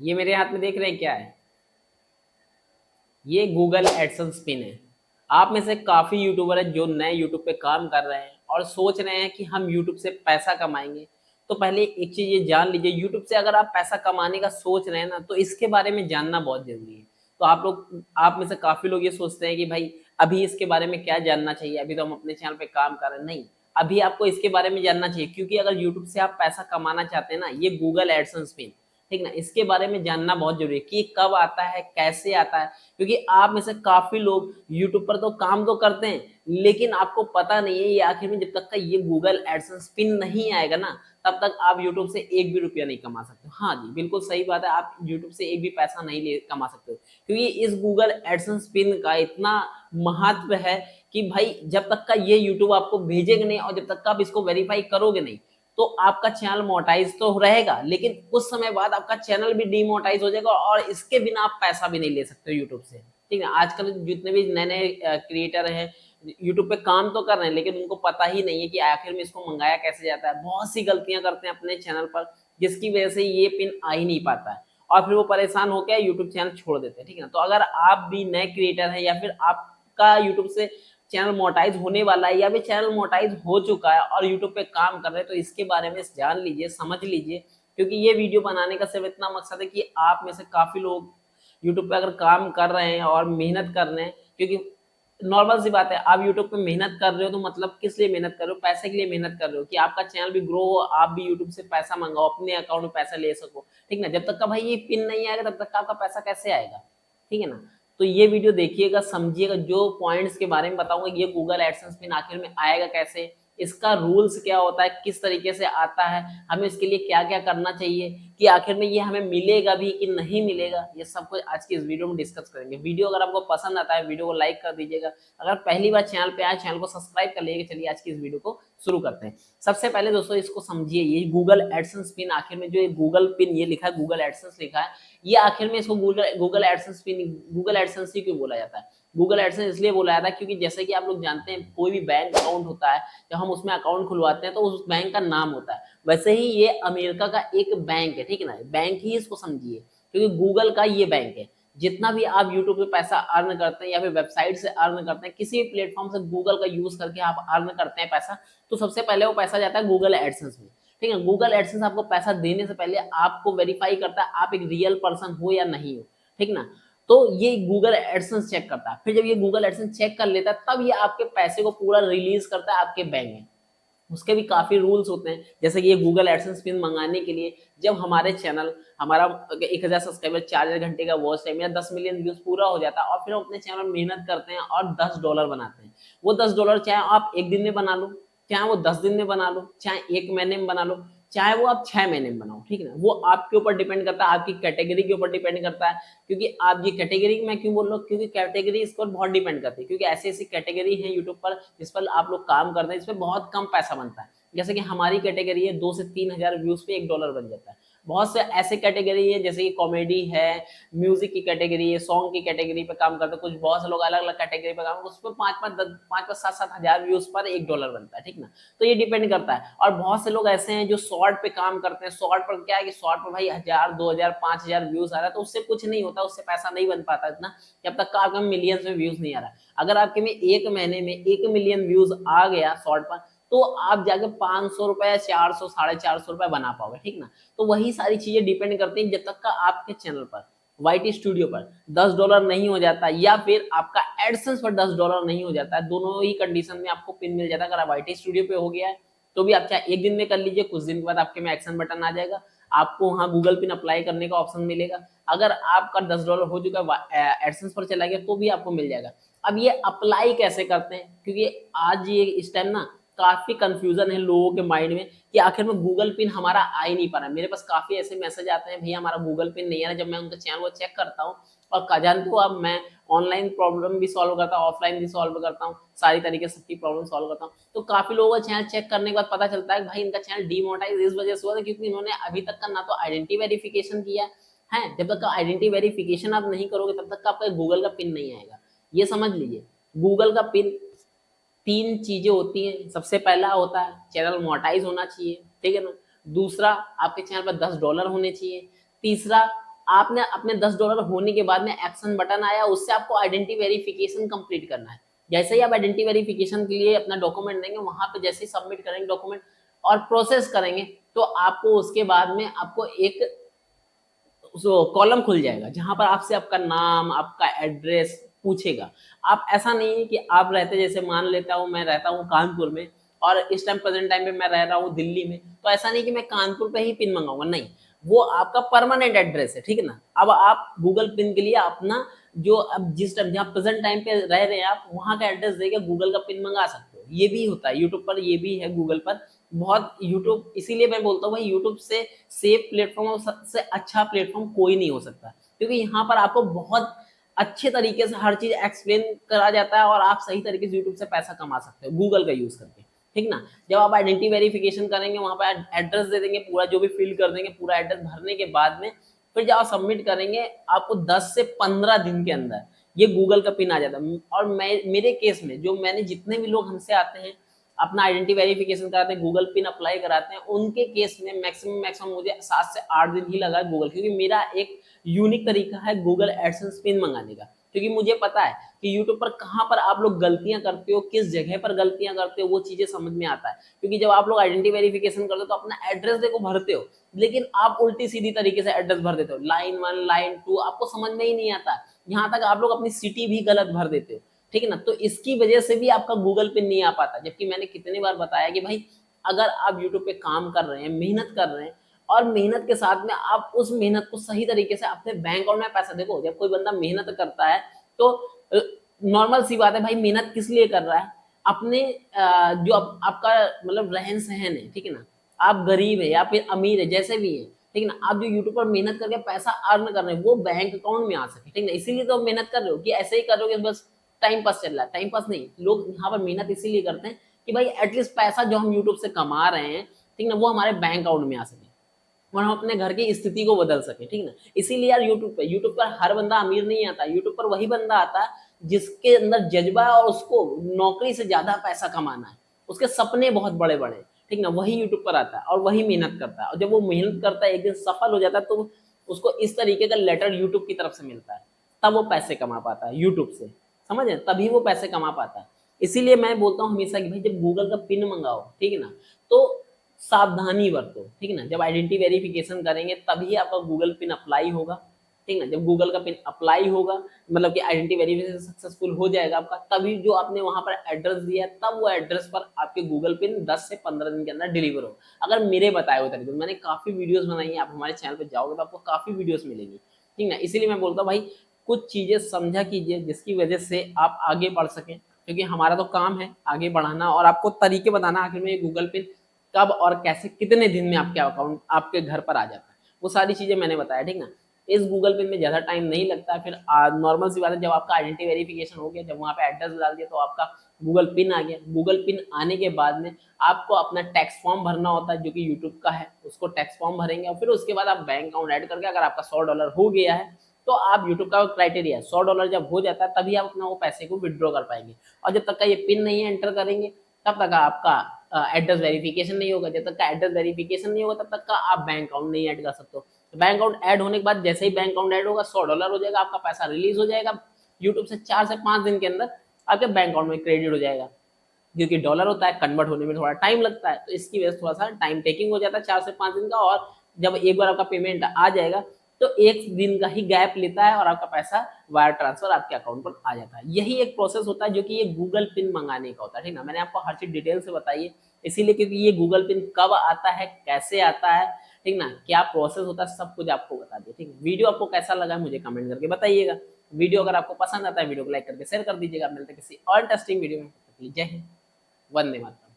ये मेरे हाथ में देख रहे हैं क्या है? ये गूगल एडसेंस पिन है। आप में से काफ़ी यूट्यूबर हैं जो नए यूट्यूब पे काम कर रहे हैं और सोच रहे हैं कि हम यूट्यूब से पैसा कमाएंगे। तो पहले एक चीज़ ये जान लीजिए, यूट्यूब से अगर आप पैसा कमाने का सोच रहे हैं ना, तो इसके बारे में जानना बहुत ज़रूरी है। तो आप में से काफ़ी लोग ये सोचते हैं कि भाई अभी इसके बारे में क्या जानना चाहिए, अभी तो हम अपने चैनल पे काम कर रहे हैं। नहीं, अभी आपको इसके बारे में जानना चाहिए, क्योंकि अगर यूट्यूब से आप पैसा कमाना चाहते हैं ना, ये गूगल एडसेंस पिन, ठीक ना, इसके बारे में जानना बहुत जरूरी है कि कब आता है, कैसे आता है। क्योंकि आप में से काफी लोग यूट्यूब पर तो काम तो करते हैं, लेकिन आपको पता नहीं है ये आखिर में जब तक का ये गूगल एडसेंस पिन नहीं आएगा ना, तब तक आप यूट्यूब से एक भी रुपया नहीं कमा सकते। हाँ जी, बिल्कुल सही बात है, आप यूट्यूब से एक भी पैसा नहीं ले कमा सकते हो, क्योंकि इस गूगल एडसेंस पिन का इतना महत्व है कि भाई जब तक का ये यूट्यूब आपको भेजेगा नहीं और जब तक का आप इसको वेरीफाई करोगे नहीं, तो आपका चैनल मोनेटाइज तो रहेगा, लेकिन कुछ समय बाद आपका चैनल भी डीमोनेटाइज हो जाएगा और इसके बिना आप पैसा भी नहीं ले सकते हो यूट्यूब से। ठीक है, आजकल जितने भी नए नए क्रिएटर हैं यूट्यूब पे काम तो कर रहे हैं, लेकिन उनको पता ही नहीं है कि आखिर में इसको मंगाया कैसे जाता है। बहुत सी गलतियां करते हैं अपने चैनल पर, जिसकी वजह से ये पिन आ ही नहीं पाता है और फिर वो परेशान होकर यूट्यूब चैनल छोड़ देते हैं। ठीक है ना, तो अगर आप भी नए क्रिएटर हैं या फिर आपका यूट्यूब से चैनल मोनेटाइज होने वाला है या फिर चैनल मोनेटाइज हो चुका है और यूट्यूब पे काम कर रहे हैं, तो इसके बारे में जान लीजिए, समझ लीजिए। क्योंकि ये वीडियो बनाने का सिर्फ इतना मकसद है कि आप में से काफी लोग यूट्यूब पे अगर काम कर रहे हैं और मेहनत कर रहे हैं, क्योंकि नॉर्मल सी बात है, आप यूट्यूब पे मेहनत कर रहे हो तो मतलब किस लिए मेहनत कर रहे हो? पैसे के लिए मेहनत कर रहे हो कि आपका चैनल भी ग्रो हो, आप भी यूट्यूब से पैसा मंगाओ, अपने अकाउंट में पैसा ले सको। ठीक ना, जब तक का भाई ये पिन नहीं आएगा तब तक का आपका पैसा कैसे आएगा? ठीक है ना, तो ये वीडियो देखिएगा, समझिएगा, जो पॉइंट्स के बारे में बताऊंगा, ये गूगल एडसेंस पिन आखिर में आएगा कैसे, इसका रूल्स क्या होता है, किस तरीके से आता है, हमें इसके लिए क्या क्या करना चाहिए, कि आखिर में ये हमें मिलेगा भी कि नहीं मिलेगा, ये सब कुछ आज की इस वीडियो में डिस्कस करेंगे। वीडियो अगर आपको पसंद आता है वीडियो को लाइक कर दीजिएगा, अगर पहली बार चैनल पे आए चैनल को सब्सक्राइब कर लीजिएगा। चलिए आज की इस वीडियो को शुरू करते हैं। सबसे पहले दोस्तों इसको समझिए, ये गूगल एडसेंस पिन, आखिर में जो ये गूगल पिन ये लिखा है, गूगल एडसेंस लिखा है, ये आखिर में इसको गूगल एडसेंस पिन, गूगल एडसेंस ही क्यों बोला जाता है? गूगल एडसेंस इसलिए बोला जाता है क्योंकि जैसे कि आप लोग जानते हैं, कोई भी बैंक अकाउंट होता है, जब हम उसमें अकाउंट खुलवाते हैं तो उस बैंक का नाम होता है। वैसे ही ये अमेरिका का एक बैंक है, ठीक है ना, बैंक ही इसको समझिए, क्योंकि गूगल का ये बैंक है। जितना भी आप यूट्यूब पे पैसा अर्न करते हैं या फिर वेबसाइट से अर्न करते हैं, किसी भी प्लेटफॉर्म से गूगल का यूज करके आप अर्न करते हैं पैसा, तो सबसे पहले वो पैसा जाता है गूगल एडसेंस में। ठीक है, गूगल एडसेंस आपको पैसा देने से पहले आपको वेरीफाई करता है आप एक रियल पर्सन हो या नहीं हो। ठीक ना, तो ये गूगल एडसेंस चेक करता है, फिर जब ये गूगल एडसेंस चेक कर लेता है तब ये आपके पैसे को पूरा रिलीज करता है आपके बैंक में। उसके भी काफी रूल्स होते हैं, जैसे कि ये गूगल एडसेंस पिन मंगाने के लिए जब हमारे चैनल, हमारा 1000 सब्सक्राइबर, 4 घंटे का वॉच टाइम या 10 मिलियन व्यूज पूरा हो जाता है और फिर हम अपने चैनल में मेहनत करते हैं और $10 बनाते हैं। वो $10 चाहे आप एक दिन में बना लो, चाहे वो 10 दिन में बना लो, चाहे एक महीने में बना लो, चाहे वो आप 6 महीने में बनाओ। ठीक है ना, वो आपके ऊपर डिपेंड करता है, आपकी कैटेगरी के ऊपर डिपेंड करता है। क्योंकि आप ये कैटेगरी मैं क्यों बोल रहा हूँ, क्योंकि कैटेगरी इस पर बहुत डिपेंड करती है, क्योंकि ऐसी ऐसी कैटेगरी है यूट्यूब पर जिस पर आप लोग काम करते हैं, इसमें बहुत कम पैसा बनता है। जैसे कि हमारी कैटेगरी है 2 से 3 हजार व्यूज पे $1 बन जाता है। बहुत से ऐसे कैटेगरी है जैसे कि कॉमेडी है, म्यूजिक की कैटेगरी है, सॉन्ग की कैटेगरी पे काम करते हैं, कुछ बहुत से लोग अलग अलग कैटेगरी पे काम करते हैं, उस पर 5-5 7-7 हजार व्यूज पर $1 बनता है। ठीक ना, तो ये डिपेंड करता है। और बहुत से लोग ऐसे हैं जो शॉर्ट पे काम करते हैं, शॉर्ट पर क्या है कि शॉर्ट पर भाई 1000 2000 5000 व्यूज आ रहा है, तो उससे कुछ नहीं होता, उससे पैसा नहीं बन पाता इतना, जब तक का आपका मिलियंस में व्यूज नहीं आ रहा। अगर आपके में एक महीने में 1 मिलियन व्यूज आ गया शॉर्ट पर, तो आप जाके 500 रुपए, 400 450 रुपए बना पाओगे। ठीक ना, तो वही सारी चीजें डिपेंड करती हैं, जब तक का आपके चैनल पर वाईटी स्टूडियो पर $10 नहीं हो जाता या फिर आपका एडसेंस पर $10 नहीं हो जाता है, दोनों ही कंडीशन में आपको पिन मिल जाता है। अगर वाईटी स्टूडियो पे हो गया है तो भी आप चाहे एक दिन में कर लीजिए, कुछ दिन के बाद आपके में एक्शन बटन आ जाएगा, आपको वहां गूगल पिन अप्लाई करने का ऑप्शन मिलेगा। अगर आपका $10 हो चुका है, एडसेंस पर चला गया, तो भी आपको मिल जाएगा। अब ये अप्लाई कैसे करते हैं, क्योंकि आज ये इस टाइम ना काफी कंफ्यूजन है लोगों के माइंड में कि आखिर में गूगल पिन हमारा आ ही नहीं पा रहा है। मेरे पास काफी ऐसे मैसेज आते हैं, भैया हमारा गूगल पिन नहीं आ रहा। जब मैं उनका चैनल को चेक करता हूँ, और जानते हो अब मैं ऑनलाइन प्रॉब्लम भी सॉल्व करता हूँ, ऑफलाइन भी सॉल्व करता हूँ, सारी तरीके से सबकी प्रॉब्लम सॉल्व करता हूँ। तो काफी लोगों का चैनल चेक करने के बाद पता चलता है कि भाई इनका चैनल डीमोनेटाइज इस वजह से हुआ था क्योंकि इन्होंने अभी तक का ना तो आइडेंटिटी वेरिफिकेशन किया है। जब तक का आइडेंटिटी वेरिफिकेशन आप नहीं करोगे तब तक का आपका गूगल का पिन नहीं आएगा। ये समझ लीजिए, गूगल का पिन 3 चीजें होती हैं। सबसे पहला होता है चैनल मोनेटाइज होना चाहिए, ठीक है ना। दूसरा, आपके चैनल पर $10 होने चाहिए। तीसरा, आपने अपने $10 होने के बाद में एक्शन बटन आया, उससे आपको आइडेंटिटी वेरिफिकेशन कंप्लीट करना है। जैसे ही आप आइडेंटिटी वेरिफिकेशन के लिए अपना डॉक्यूमेंट देंगे, वहां पे जैसे ही सबमिट करेंगे डॉक्यूमेंट और प्रोसेस करेंगे, तो आपको उसके बाद में आपको एक कॉलम खुल जाएगा जहां पर आपसे आपका नाम, आपका एड्रेस पूछेगा। आप ऐसा नहीं है कि आप रहते, जैसे मान लेता हूँ मैं रहता हूँ कानपुर में और इस टाइम प्रेजेंट टाइम पे मैं रह रहा हूँ दिल्ली में, तो ऐसा नहीं कि मैं कानपुर पे ही पिन मंगाऊंगा, नहीं, वो आपका परमानेंट एड्रेस है, ठीक है ना। अब आप गूगल पिन के लिए अपना जो अब जिस टाइम जहाँ प्रेजेंट टाइम पे रह रहे हैं आप, वहां का एड्रेस देके गूगल का पिन मंगा सकते हो। ये भी होता है यूट्यूब पर, ये भी है गूगल पर बहुत। यूट्यूब, इसीलिए मैं बोलता हूँ भाई, यूट्यूब से सेफ प्लेटफॉर्म और सबसे अच्छा प्लेटफॉर्म कोई नहीं हो सकता, क्योंकि यहाँ पर आपको बहुत अच्छे तरीके से हर चीज एक्सप्लेन करा जाता है और आप सही तरीके से यूट्यूब से पैसा कमा सकते हो गूगल का यूज करके, ठीक ना। जब आप आइडेंटिटी वेरिफिकेशन करेंगे, वहां पर एड्रेस दे देंगे, पूरा जो भी फिल कर देंगे, पूरा एड्रेस भरने के बाद में फिर जब आप सबमिट करेंगे, आपको 10 से 15 दिन के अंदर ये गूगल का पिन आ जाता है। और मैं, मेरे केस में, जो मैंने जितने भी लोग हमसे आते हैं अपना आइडेंटिटी वेरिफिकेशन कराते हैं, गूगल पिन अप्लाई कराते हैं, उनके केस में मैक्सिमम मुझे 7 से 8 दिन ही लगा गूगल, क्योंकि मेरा एक यूनिक तरीका है गूगल एडसेंस पिन मंगाने का। क्योंकि मुझे पता है कि यूट्यूब पर कहाँ पर आप लोग गलतियां करते हो, किस जगह पर गलतियां करते हो, वो चीजें समझ में आता है। क्योंकि जब आप लोग आइडेंटिटी वेरिफिकेशन करते हो तो अपना एड्रेस देखो भरते हो, लेकिन आप उल्टी सीधी तरीके से एड्रेस भर देते हो, लाइन 1 लाइन 2 आपको समझ में ही नहीं आता। यहाँ तक आप लोग अपनी सिटी भी गलत भर देते हो, ठीक है ना। तो इसकी वजह से भी आपका गूगल पे नहीं आ पाता। जबकि मैंने कितनी बार बताया कि भाई अगर आप यूट्यूब पे काम कर रहे हैं, मेहनत कर रहे हैं, और मेहनत के साथ में आप उस मेहनत को सही तरीके से अपने बैंक अकाउंट में पैसा, देखो जब कोई बंदा मेहनत करता है तो नॉर्मल सी बात है भाई, मेहनत किस लिए कर रहा है, अपने जो आपका मतलब रहन सहन है, ठीक है ना। आप गरीब है या फिर अमीर है, जैसे भी है, ठीक है ना, आप जो यूट्यूब पर मेहनत करके पैसा अर्न कर रहे हैं वो बैंक अकाउंट में आ सके, ठीक है ना। इसीलिए तो मेहनत कर रहे हो, कि ऐसे ही कर रहे हो कि बस टाइम पास चल रहा है। टाइम पास नहीं, लोग यहाँ पर मेहनत इसीलिए करते हैं कि भाई एटलीस्ट पैसा जो हम यूट्यूब से कमा रहे हैं, ठीक ना, वो हमारे बैंक अकाउंट में आ सके और हम अपने घर की स्थिति को बदल सके, ठीक ना। इसीलिए यार यूट्यूब पर हर बंदा अमीर नहीं आता। यूट्यूब पर वही बंदा आता है जिसके अंदर जज्बा है और उसको नौकरी से ज्यादा पैसा कमाना है, उसके सपने बहुत बड़े बड़े, ठीक ना, वही यूट्यूब पर आता है और वही मेहनत करता है। और जब वो मेहनत करता है, एक दिन सफल हो जाता है, तो उसको इस तरीके का लेटर यूट्यूब की तरफ से मिलता है, तब वो पैसे कमा पाता है यूट्यूब से, समझ है, तभी वो पैसे कमा पाता है। इसीलिए मैं बोलता हूँ हमेशा कि भाई जब गूगल का पिन मंगाओ, ठीक है ना, तो सावधानी बरतो, ठीक है ना। जब आइडेंटिटी वेरिफिकेशन करेंगे तभी आपका गूगल पिन अप्लाई होगा, ठीक ना। जब गूगल का पिन अप्लाई होगा, मतलब कि आइडेंटिटी वेरिफिकेशन सक्सेसफुल हो जाएगा आपका, तभी जो आपने वहां पर एड्रेस दिया है, तब वो एड्रेस पर आपके गूगल पिन 10 से 15 दिन के अंदर डिलीवर हो। अगर मेरे बताए हुए तरीके, मैंने काफी वीडियोस बनाई है, आप हमारे चैनल पर जाओगे तो आपको काफी वीडियोस मिलेंगी, ठीक ना। इसीलिए मैं बोलता हूँ भाई कुछ चीजें समझा कीजिए जिसकी वजह से आप आगे बढ़ सकें, क्योंकि हमारा तो काम है आगे बढ़ाना और आपको तरीके बताना आखिर में ये गूगल पिन कब और कैसे कितने दिन में आपके अकाउंट आपके घर पर आ जाता है, वो सारी चीजें मैंने बताया, ठीक ना। इस गूगल पे में ज्यादा टाइम नहीं लगता है। फिर नॉर्मल सी बात है, जब आपका आइडेंटिटी वेरिफिकेशन हो गया, जब वहां पे एड्रेस डाल दिया तो आपका गूगल पिन आ गया। गूगल पिन आने के बाद में आपको अपना टैक्स फॉर्म भरना होता है जो कि यूट्यूब का है, उसको टैक्स फॉर्म भरेंगे और फिर उसके बाद आप बैंक अकाउंट ऐड करके, अगर आपका $100 हो गया है तो आप यूट्यूब का क्राइटेरिया $100 जब हो जाता है तभी आप अपना वो पैसे को विड्रॉ कर पाएंगे। और जब तक का ये पिन नहीं एंटर करेंगे तब तक आपका एड्रेस वेरिफिकेशन नहीं होगा। जब तक का एड्रेस वेरिफिकेशन नहीं होगा तब तक का आप बैंक अकाउंट नहीं ऐड कर सकते हो। बैंक अकाउंट ऐड होने के बाद जैसे ही बैंक अकाउंट ऐड होगा $100 हो जाएगा, आपका पैसा रिलीज हो जाएगा यूट्यूब से। 4 से 5 दिन के अंदर आपके बैंक अकाउंट में क्रेडिट हो जाएगा। क्योंकि डॉलर होता है, कन्वर्ट होने में थोड़ा टाइम लगता है, तो इसकी वजह से थोड़ा सा टाइम टेकिंग हो जाता है 4 से 5 दिन का। और जब एक बार आपका पेमेंट आ जाएगा तो 1 दिन का ही गैप लेता है और आपका पैसा वायर ट्रांसफर आपके अकाउंट पर आ जाता है। यही एक प्रोसेस होता है जो कि ये गूगल पिन मंगाने का होता है, ठीक ना। मैंने आपको हर चीज डिटेल से बताई है, इसीलिए क्योंकि ये गूगल पिन कब आता है, कैसे आता है, ठीक ना, क्या प्रोसेस होता है, सब कुछ आपको बता दिया, ठीक है। वीडियो आपको कैसा लगा मुझे कमेंट करके बताइएगा। वीडियो अगर आपको पसंद आता है वीडियो को लाइक करके शेयर कर दीजिएगा। मिलते हैं किसी और इंटरेस्टिंग वीडियो में। जय हिंद, वंदे मातरम।